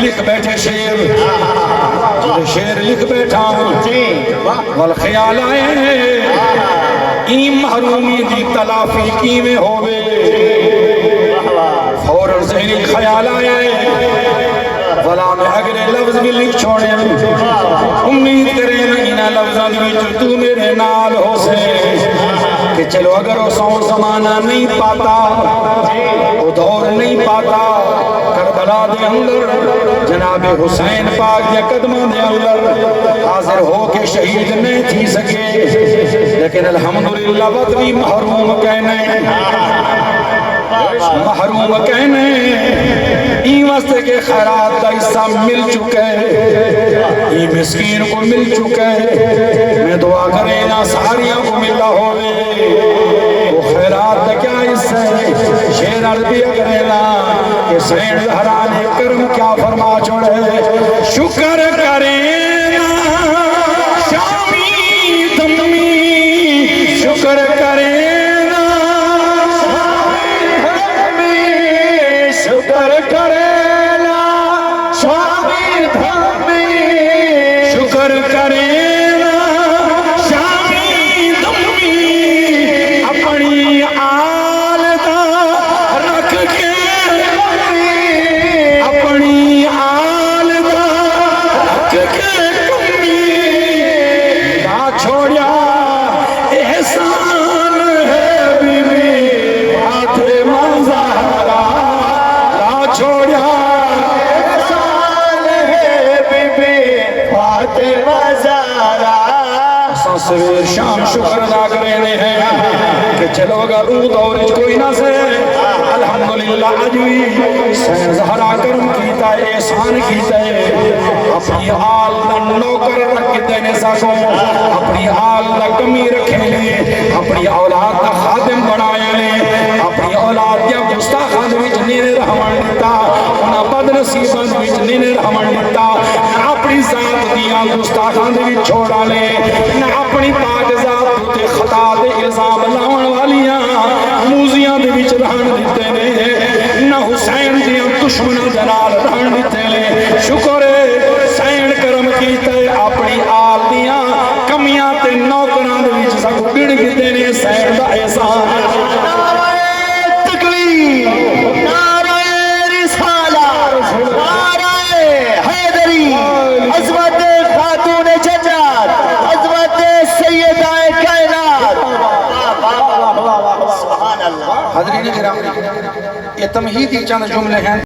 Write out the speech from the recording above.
لکھ بیٹھے شیر لکھ بیٹھا والخیال آئے این محرومی دی تلافی کی میں ہوئے فوراً ذہنی خیال آئے ولا میں اگلے لفظ بھی لکھ چھوڑے امید کریں میں انہا لفظاں بھی جو تو میرے نال ہو سے کہ چلو اگر وہ سو زمانہ نہیں پاتا وہ دور نہیں پاتا کربلا دے اندر جناب حسین پاک یا قدمہ دے اندر حاضر ہو کے شہید نہیں تھی سکے لیکن الحمدللہ وطنی محروم کہنے این واسطے کے خیرات دا حصہ مل چکے یہ مسکین کو مل چکے میں دعا کریں نا ساریاں کو ملا ہوئے وہ خیرات دا کیا حصہ ہے شیر عربی اگرینا کہ سین زہرانے کرم کیا فرما چھوڑے شکر کریں نا شامی دمی شکر کریں نا شکر کریں نا شامی دمی شکر کریں نا شامی دمی اپنی آل دا رکھ کے اپنی آل دا رکھ کے کمی نہ چھوڑیا احسان ہے بی بی فاطمہ زہرا نہ چھوڑیا احسان ہے بی بی فاطمہ زہرا سویر شام شکر ادا کرنے ہیں کہ چلو اگر روح دورج کوئی نہ سے الحمدللہ عجوی سین زہرا کرم کیتا ہے احسان کیتا ہے اپنی آل نہ نوکر رکھ دینے ساکوں اپنی آل نہ کمی رکھیں لے اپنی اولاد نہ خادم بنائے لے اپنی اولاد یا گستاخان وچ نینے رحمان دیتا انہا بد نصیبان وچ نینے رحمان دیتا نہ اپنی ذات دیا گستاخان وچ چھوڑا لے نہ اپنی پاک ذات تے خطا دے الزام لاؤن والیاں موزیاں دے وچ رہن دیتے نے نہ حسین دیا دشمنہ جلال رہن دیتے لے شکر سین کرم کیتا ہے اپنی آل دیا کمیاں تے نوکران دے وچ سب گڑ گتے نے سین دا احسان حضرین کرام یہ تمہیدی چند جملے ہیں